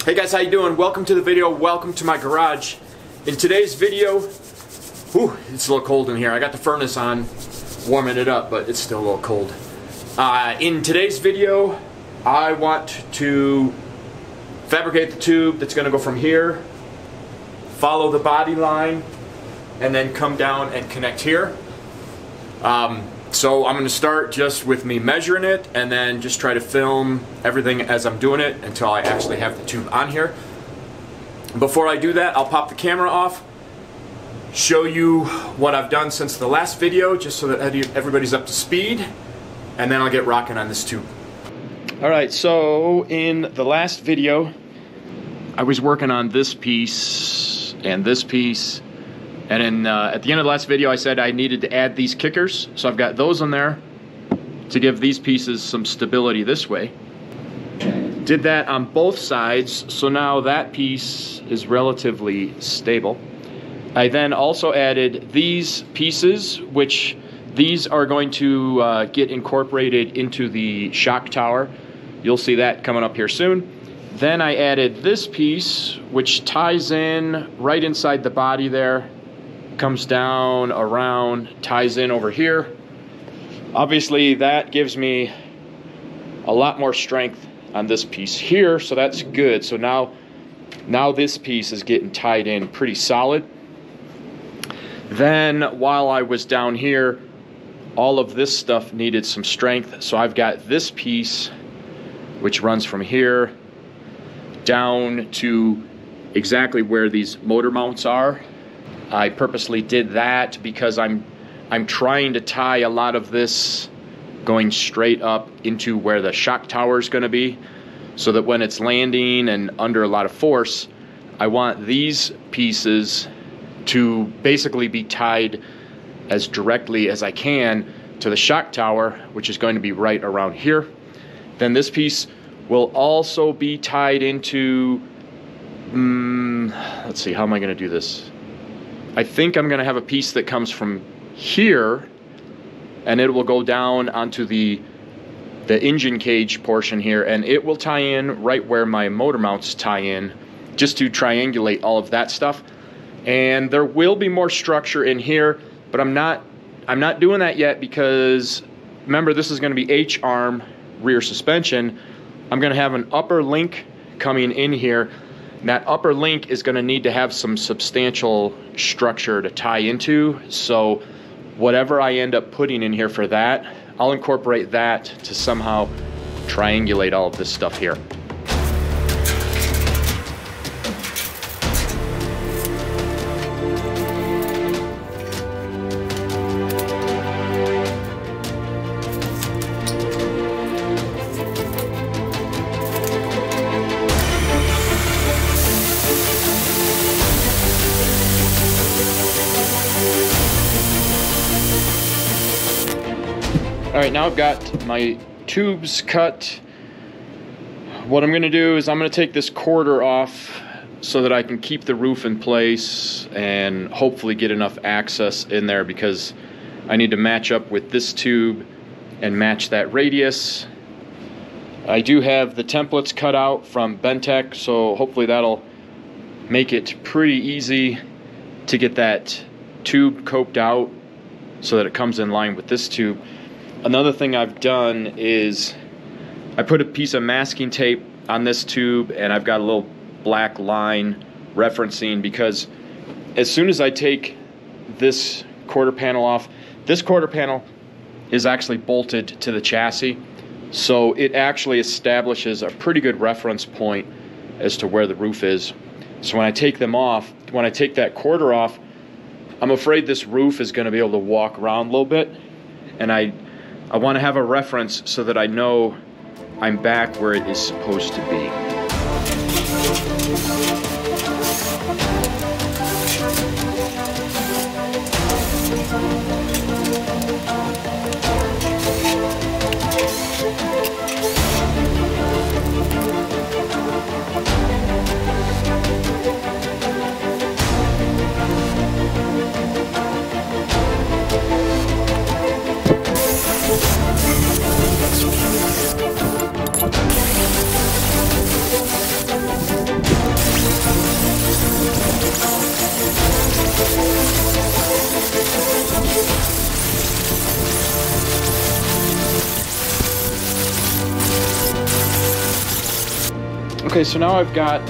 Hey guys, how you doing? Welcome to the video. Welcome to my garage. In today's video, it's a little cold in here. I got the furnace on, warming it up, but it's still a little cold. In today's video, I want to fabricate the tube that's going to go from here, follow the body line, and then come down and connect here. So I'm going to start just with me measuring it and then just try to film everything as I'm doing it until I actually have the tube on here. Before I do that, I'll pop the camera off, show you what I've done since the last video just so that everybody's up to speed, and then I'll get rocking on this tube. Alright, so in the last video I was working on this piece and this piece. And then at the end of the last video I said I needed to add these kickers, so I've got those in there to give these pieces some stability this way. Did that on both sides, so now that piece is relatively stable. I then also added these pieces, which these are going to get incorporated into the shock tower. You'll see that coming up here soon. Then I added this piece, which ties in right inside the body there. Comes down, around, ties in over here. Obviously that gives me a lot more strength on this piece here, so that's good. So now this piece is getting tied in pretty solid. Then while I was down here, all of this stuff needed some strength, so I've got this piece which runs from here down to exactly where these motor mounts are. I purposely did that because I'm trying to tie a lot of this going straight up into where the shock tower is going to be, so that when it's landing and under a lot of force, I want these pieces to basically be tied as directly as I can to the shock tower, which is going to be right around here. Then this piece will also be tied into, let's see, how am I going to do this? I think I'm going to have a piece that comes from here, and it will go down onto the engine cage portion here, and it will tie in right where my motor mounts tie in, just to triangulate all of that stuff. And there will be more structure in here, but I'm not doing that yet because remember, this is going to be H-arm rear suspension. I'm going to have an upper link coming in here. And that upper link is going to need to have some substantial structure to tie into, so whatever I end up putting in here for that, I'll incorporate that to somehow triangulate all of this stuff here. Alright, now I've got my tubes cut. What I'm going to do is I'm going to take this quarter off so that I can keep the roof in place and hopefully get enough access in there, because I need to match up with this tube and match that radius. I do have the templates cut out from Bentech, so hopefully that'll make it pretty easy to get that tube coped out so that it comes in line with this tube. Another thing I've done is I put a piece of masking tape on this tube, and I've got a little black line referencing, because as soon as I take this quarter panel off, this quarter panel is actually bolted to the chassis, so it actually establishes a pretty good reference point as to where the roof is. So when I take them off, when I take that quarter off, I'm afraid this roof is going to be able to walk around a little bit, and I want to have a reference so that I know I'm back where it is supposed to be. Okay, so now I've got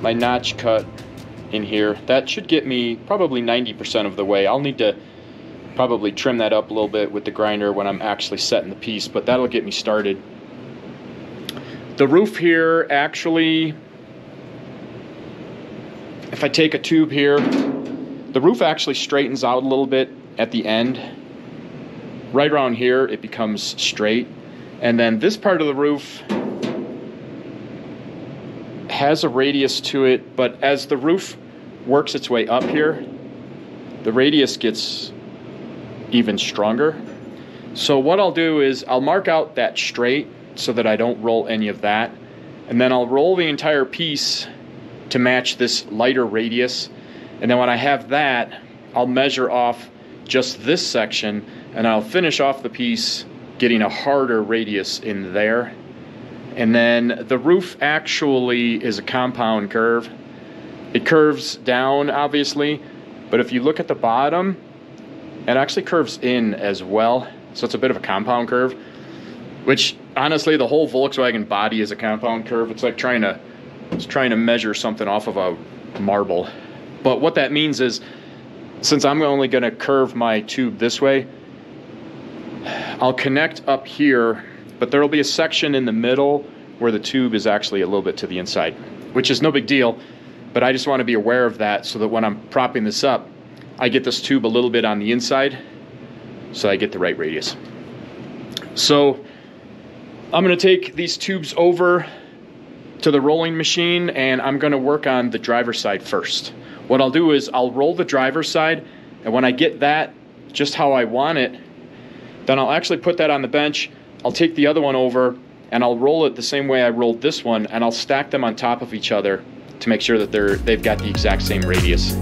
my notch cut in here. That should get me probably 90% of the way. I'll need to probably trim that up a little bit with the grinder when I'm actually setting the piece, but that'll get me started. The roof here, actually, if I take a tube here, the roof actually straightens out a little bit at the end. Right around here, it becomes straight. And then this part of the roof has a radius to it, but as the roof works its way up here, the radius gets even stronger. So what I'll do is I'll mark out that straight so that I don't roll any of that, and then I'll roll the entire piece to match this lighter radius, and then when I have that, I'll measure off just this section, and I'll finish off the piece getting a harder radius in there. And then the roof actually is a compound curve. It curves down, obviously, but if you look at the bottom, it actually curves in as well. So it's a bit of a compound curve, which honestly, the whole Volkswagen body is a compound curve. It's like trying to measure something off of a marble. But what that means is, since I'm only going to curve my tube this way, I'll connect up here, but there will be a section in the middle where the tube is actually a little bit to the inside, which is no big deal, but I just want to be aware of that so that when I'm propping this up, I get this tube a little bit on the inside so I get the right radius. So I'm going to take these tubes over to the rolling machine, and I'm going to work on the driver's side first. What I'll do is I'll roll the driver's side, and when I get that just how I want it, then I'll actually put that on the bench. I'll take the other one over and I'll roll it the same way I rolled this one, and I'll stack them on top of each other to make sure that they've got the exact same radius.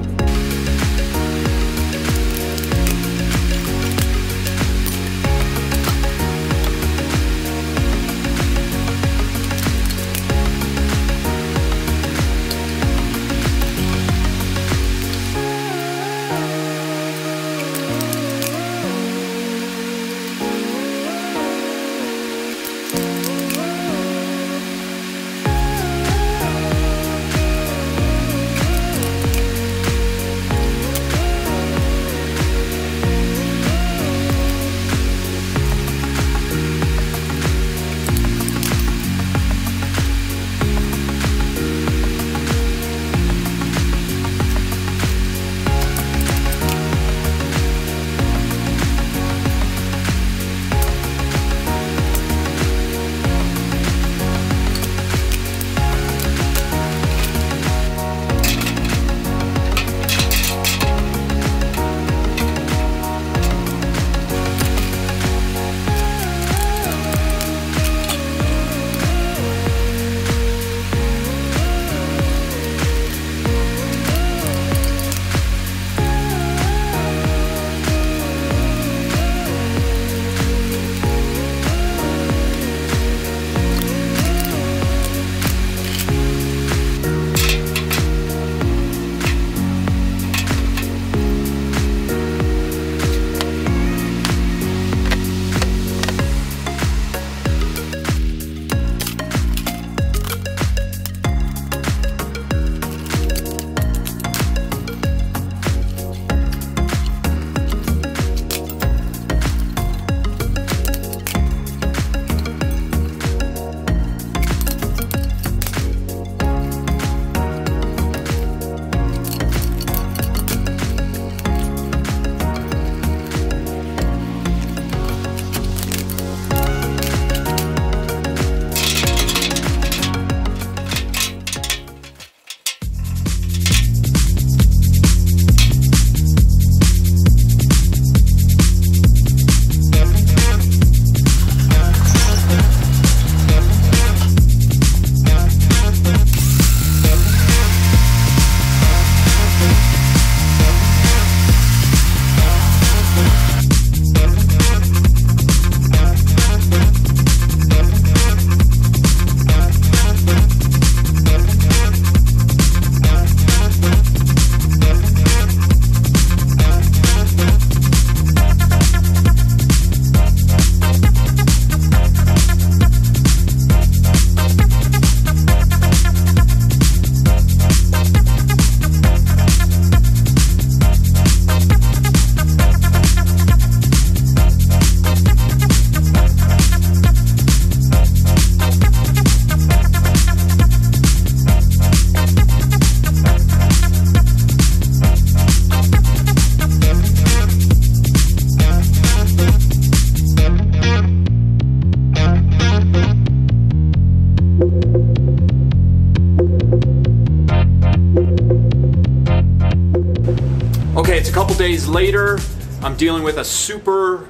Okay, it's a couple days later. I'm dealing with a super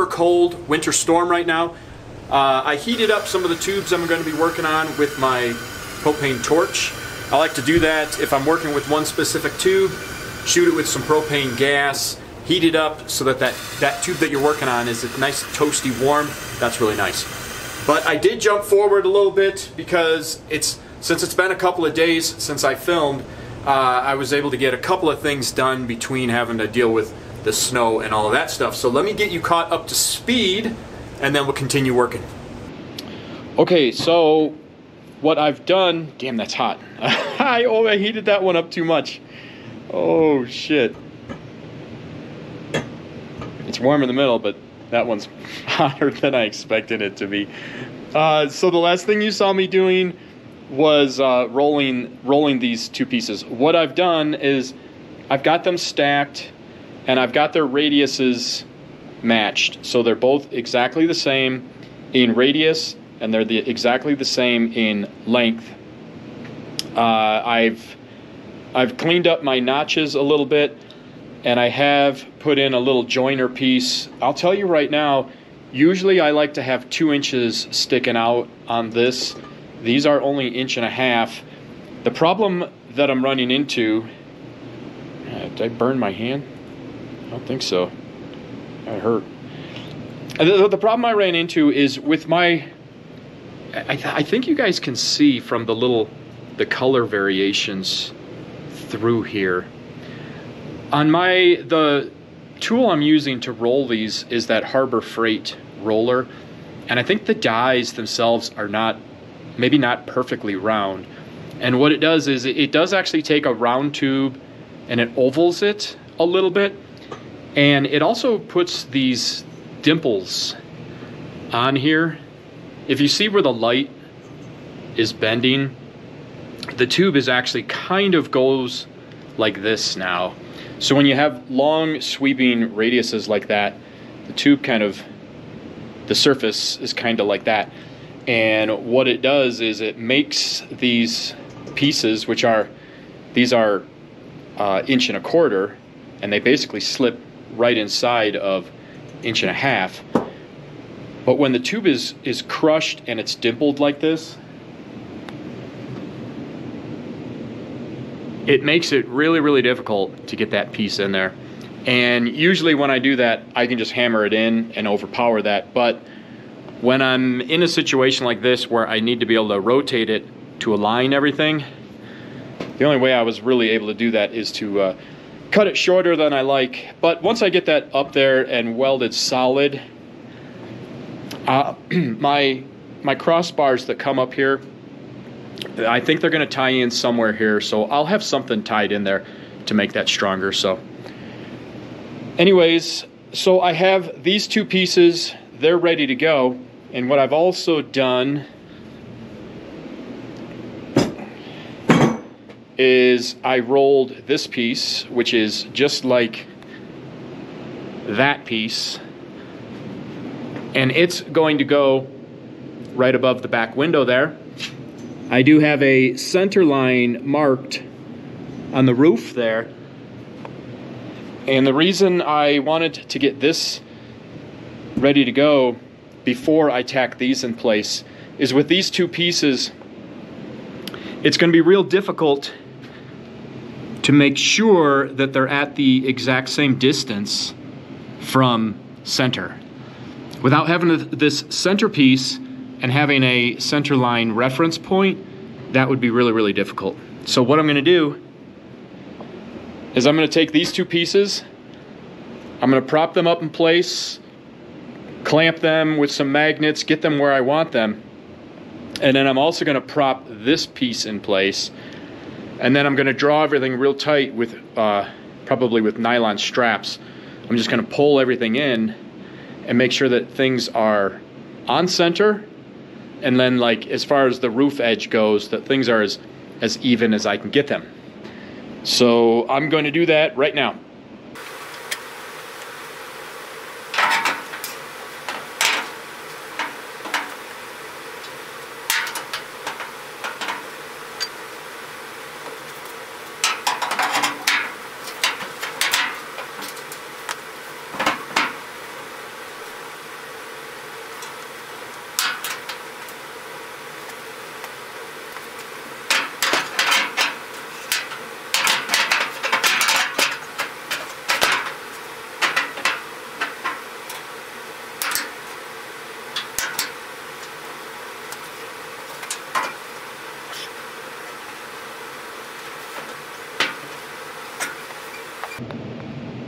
cold winter storm right now. I heated up some of the tubes I'm going to be working on with my propane torch. I like to do that if I'm working with one specific tube, shoot it with some propane gas, heat it up so that that tube that you're working on is nice, toasty, warm. That's really nice. But I did jump forward a little bit because since it's been a couple of days since I filmed, I was able to get a couple of things done between having to deal with the snow and all of that stuff. So let me get you caught up to speed, and then we'll continue working. Okay, so what I've done, damn, that's hot. I heated that one up too much. Oh shit. It's warm in the middle, but that one's hotter than I expected it to be. So the last thing you saw me doing was rolling these two pieces. What I've done is I've got them stacked and I've got their radiuses matched. So they're both exactly the same in radius and they're exactly the same in length. I've cleaned up my notches a little bit and I have put in a little joiner piece. I'll tell you right now, usually I like to have 2 inches sticking out on this. These are only 1.5 inches. The problem that I'm running into, did I burn my hand? I don't think so. That hurt. The problem I ran into is with my, I think you guys can see from the color variations through here. On the tool I'm using to roll these is that Harbor Freight roller, and I think the dies themselves are maybe not perfectly round. And what it does is it does actually take a round tube and it ovals it a little bit, and it also puts these dimples on here. If you see where the light is bending, the tube is actually kind of goes like this now. So when you have long sweeping radiuses like that, the tube the surface is kind of like that. And what it does is it makes these pieces, these are 1.25 inches, and they basically slip right inside of 1.5 inches. But when the tube is crushed and it's dimpled like this, it makes it really difficult to get that piece in there. And usually when I do that, I can just hammer it in and overpower that. But when I'm in a situation like this where I need to be able to rotate it to align everything, the only way I was really able to do that is to cut it shorter than I like. But once I get that up there and welded solid, my crossbars that come up here, I think they're going to tie in somewhere here, so I'll have something tied in there to make that stronger. So anyways, so I have these 2 pieces, they're ready to go. And what I've also done is I rolled this piece, which is just like that piece, and it's going to go right above the back window there. I do have a center line marked on the roof there. And the reason I wanted to get this ready to go before I tack these in place is with these 2 pieces, it's going to be real difficult to make sure that they're at the exact same distance from center. Without having this center piece and having a center line reference point, that would be really difficult. So what I'm going to do is I'm going to take these 2 pieces, I'm going to prop them up in place, clamp them with some magnets, get them where I want them, and then I'm also going to prop this piece in place, and then I'm going to draw everything real tight with probably with nylon straps. I'm just going to pull everything in and make sure that things are on center, and then like as far as the roof edge goes, that things are as even as I can get them. So I'm going to do that right now.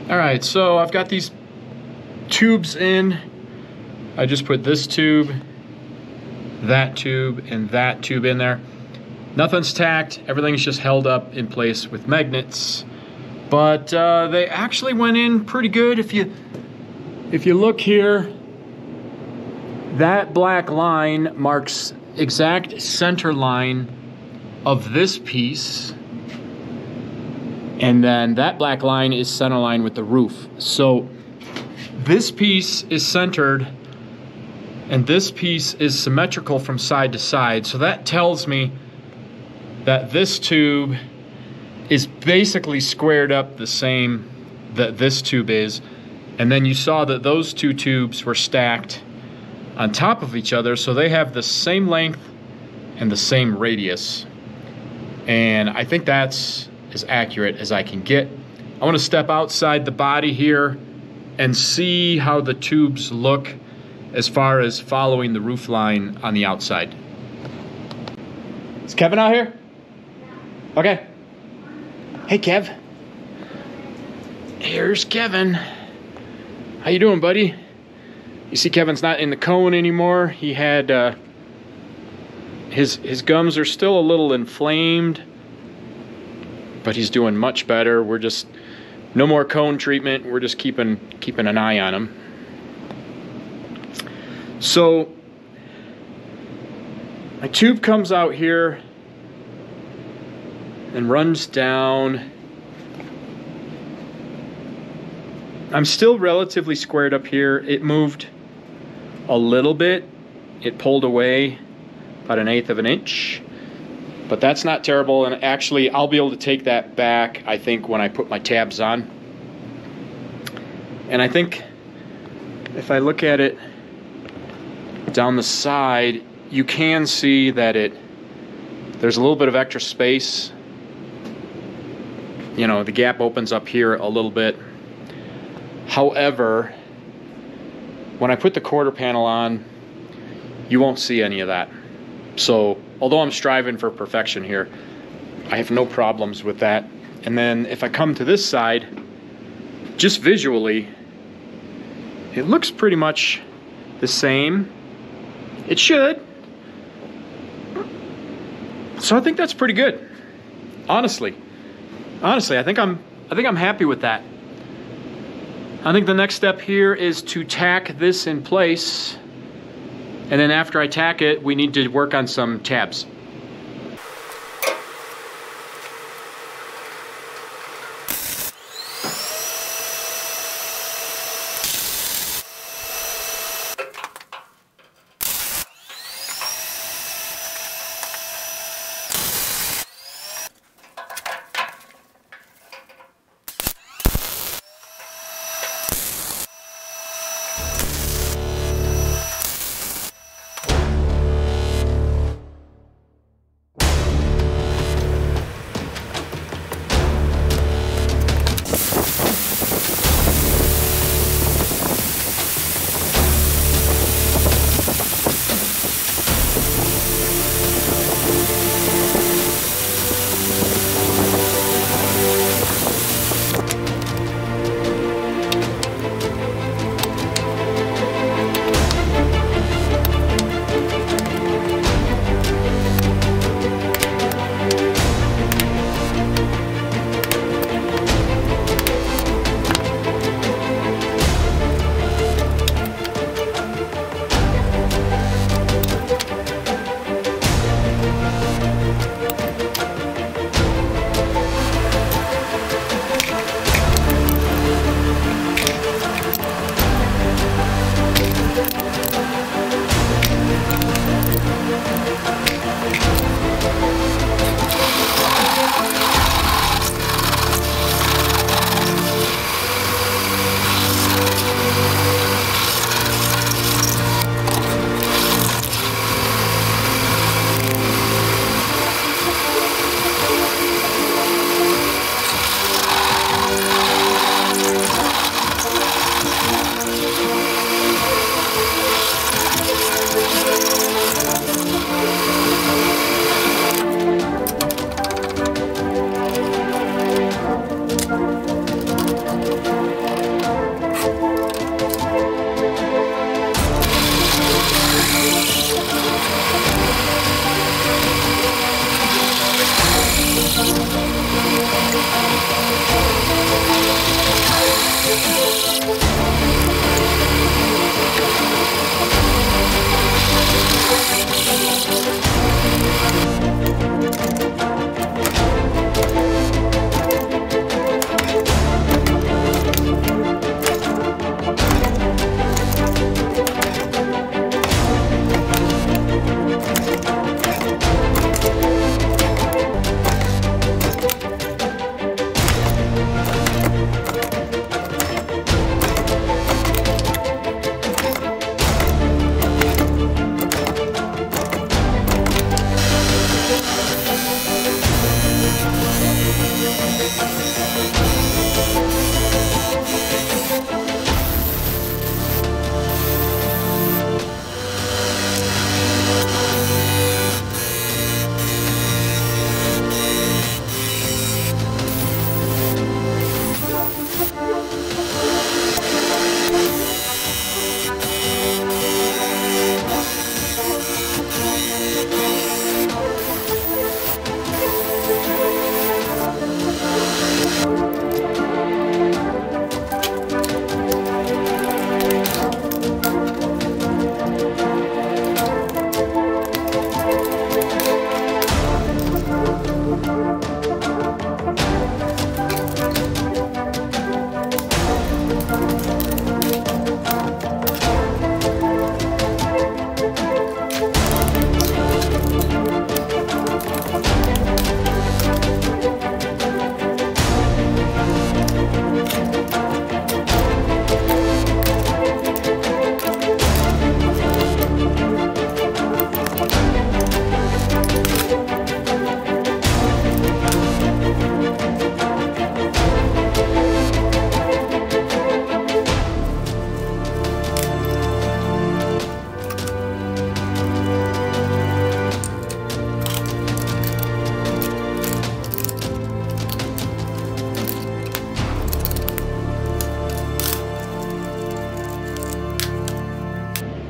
All right, so I've got these tubes in. I just put this tube, that tube, and that tube in there. Nothing's tacked, everything's just held up in place with magnets. But they actually went in pretty good. If you look here, that black line marks exact center line of this piece. And then that black line is center line with the roof. So this piece is centered and this piece is symmetrical from side to side. So that tells me that this tube is basically squared up the same that this tube is. And then you saw that those two tubes were stacked on top of each other, so they have the same length and the same radius. And I think that's as accurate as I can get. I want to step outside the body here and see how the tubes look as far as following the roof line on the outside. Is Kevin out here? Okay. Hey, Kev. Here's Kevin. How you doing, buddy? You see Kevin's not in the cone anymore. He had, his gums are still a little inflamed, but he's doing much better. We're just, no more cone treatment. We're just keeping an eye on him. So, my tube comes out here and runs down. I'm still relatively squared up here. It moved a little bit. It pulled away about 1/8 of an inch. But that's not terrible, and actually I'll be able to take that back, I think, when I put my tabs on. And I think if I look at it down the side, you can see that there's a little bit of extra space. You know, the gap opens up here a little bit. However, when I put the quarter panel on, you won't see any of that. So, although I'm striving for perfection here, I have no problems with that. And then if I come to this side, just visually, it looks pretty much the same. It should. So I think that's pretty good. Honestly, I think I'm happy with that. I think the next step here is to tack this in place. And then after I tack it, we need to work on some tabs.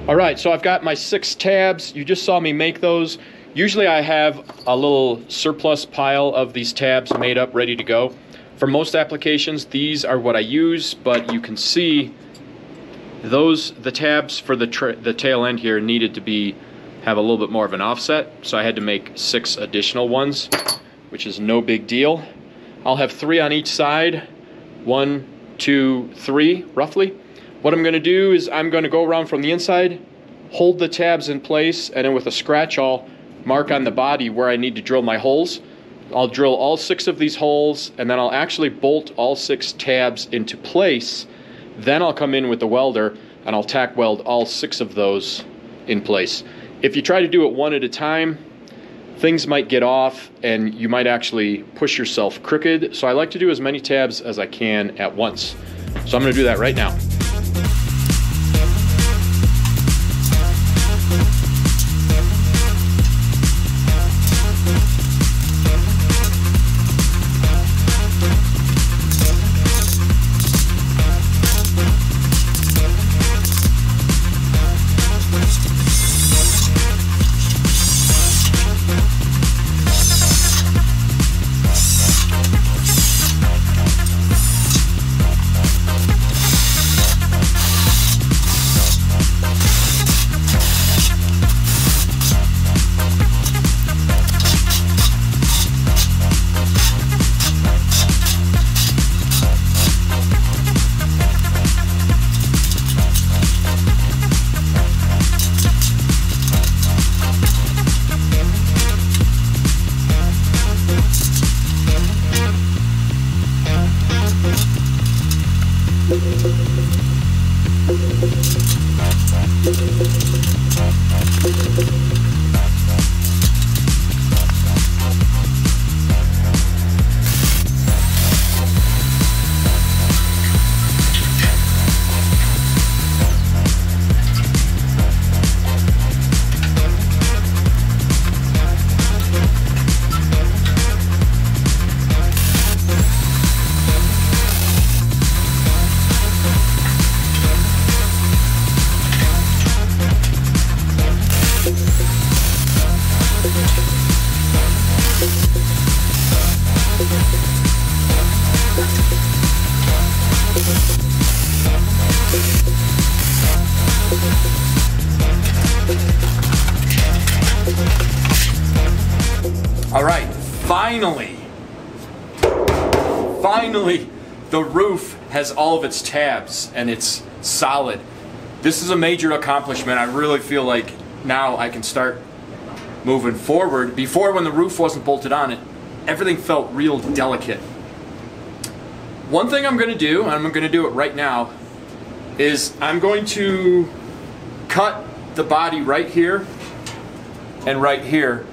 All right, so I've got my 6 tabs. You just saw me make those. Usually I have a little surplus pile of these tabs made up, ready to go. For most applications, these are what I use, but you can see the tabs for the tail end here needed to have a little bit more of an offset, so I had to make 6 additional ones, which is no big deal. I'll have 3 on each side, 1, 2, 3, roughly. What I'm gonna do is I'm gonna go around from the inside, hold the tabs in place, and then with a scratch I'll mark on the body where I need to drill my holes. I'll drill all 6 of these holes, and then I'll actually bolt all 6 tabs into place. Then I'll come in with the welder and I'll tack weld all 6 of those in place. If you try to do it one at a time, things might get off and you might actually push yourself crooked. So I like to do as many tabs as I can at once. So I'm gonna do that right now. All right, finally, the roof has all of its tabs and it's solid. This is a major accomplishment. I really feel like now I can start moving forward. Before, when the roof wasn't bolted on, everything felt real delicate. One thing I'm going to do, and I'm going to do it right now, is I'm going to cut the body right here and right here.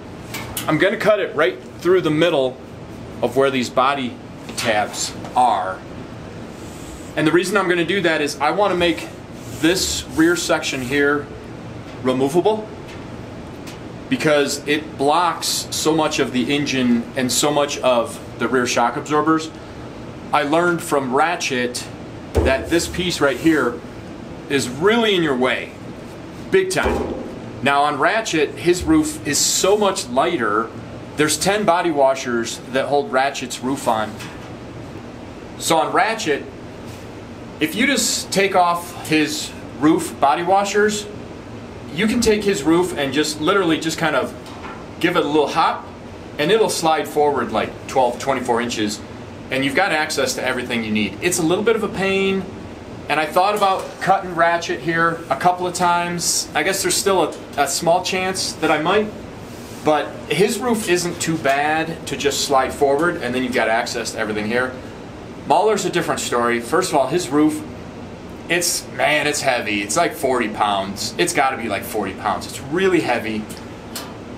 I'm going to cut it right through the middle of where these body tabs are. And the reason I'm going to do that is I want to make this rear section here removable, because it blocks so much of the engine and so much of the rear shock absorbers. I learned from Ratchet that this piece right here is really in your way, big time. Now on Ratchet, his roof is so much lighter. There's 10 body washers that hold Ratchet's roof on. So on Ratchet, if you just take off his roof body washers, you can take his roof and just literally just kind of give it a little hop, and it'll slide forward like 12, 24 inches, and you've got access to everything you need. It's a little bit of a pain, and I thought about cutting Ratchet here a couple of times. I guess there's still a small chance that I might, but his roof isn't too bad to just slide forward, and then you've got access to everything here. Mauler's a different story. First of all, his roof, it's heavy. It's like 40 pounds. It's got to be like 40 pounds. It's really heavy.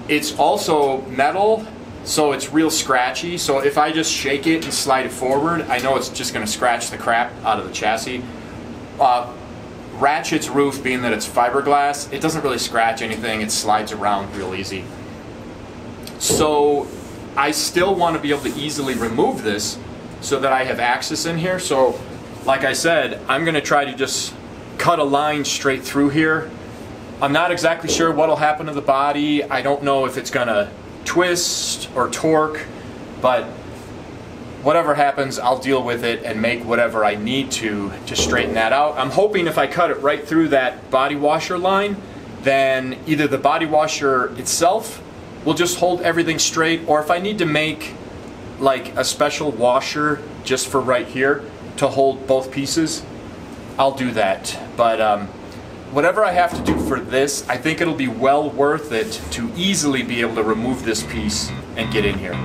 It's also metal, so it's real scratchy. So if I just shake it and slide it forward, I know it's just going to scratch the crap out of the chassis. Ratchet's roof, being that it's fiberglass, it doesn't really scratch anything. It slides around real easy. So I still want to be able to easily remove this so that I have access in here. So like I said, I'm going to try to just cut a line straight through here I'm not exactly sure what'll happen to the body. I don't know if it's gonna twist or torque, but whatever happens, I'll deal with it and make whatever I need to straighten that out. I'm hoping if I cut it right through that body washer line, then either the body washer itself will just hold everything straight, or if I need to make like a special washer just for right here to hold both pieces, I'll do that. But whatever I have to do for this, I think it'll be well worth it to easily be able to remove this piece and get in here.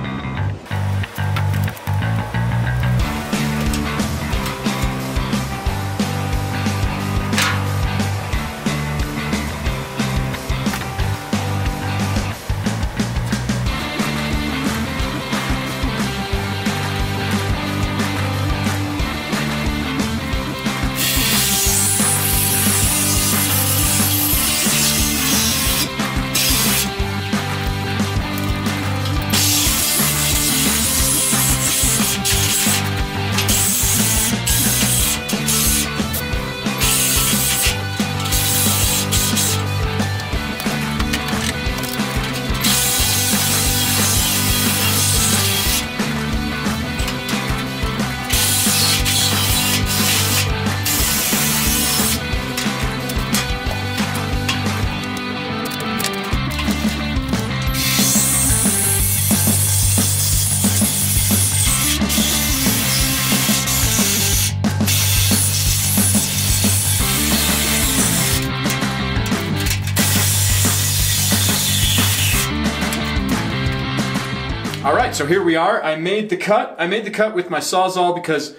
Alright, so here we are. I made the cut. I made the cut with my Sawzall because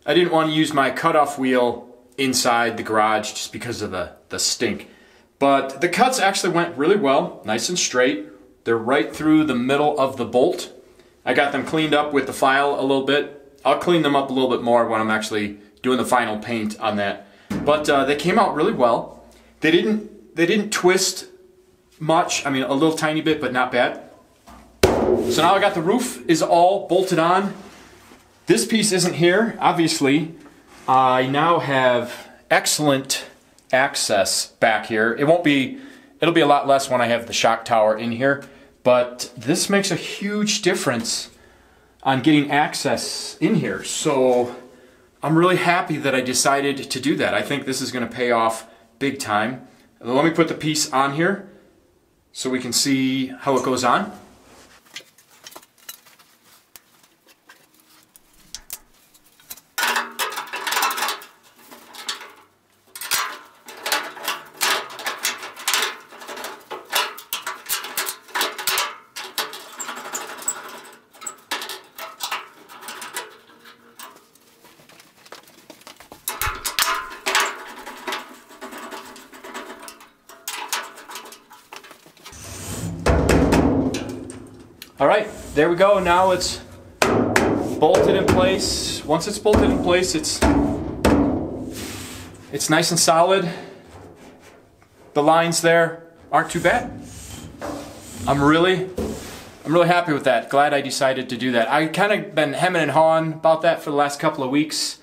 I didn't want to use my cutoff wheel inside the garage just because of the stink. But the cuts actually went really well, nice and straight. They're right through the middle of the bolt. I got them cleaned up with the file a little bit. I'll clean them up a little bit more when I'm actually doing the final paint on that. But they came out really well. They didn't twist much. I mean, a little tiny bit, but not bad. So now I got the roof is all bolted on. This piece isn't here, obviously. I now have excellent access back here. It'll be a lot less when I have the shock tower in here, but this makes a huge difference on getting access in here. So I'm really happy that I decided to do that. I think this is going to pay off big time. Let me put the piece on here so we can see how it goes on. Alright, there we go. Now it's bolted in place. Once it's bolted in place, it's nice and solid. The lines there aren't too bad. I'm really happy with that. Glad I decided to do that. I kind of been hemming and hawing about that for the last couple of weeks.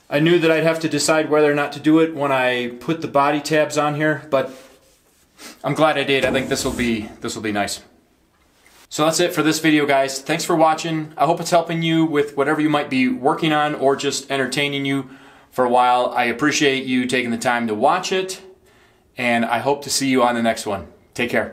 I knew that I'd have to decide whether or not to do it when I put the body tabs on here, but I'm glad I did. I think this will be nice. So that's it for this video, guys. Thanks for watching. I hope it's helping you with whatever you might be working on or just entertaining you for a while. I appreciate you taking the time to watch it, and I hope to see you on the next one. Take care.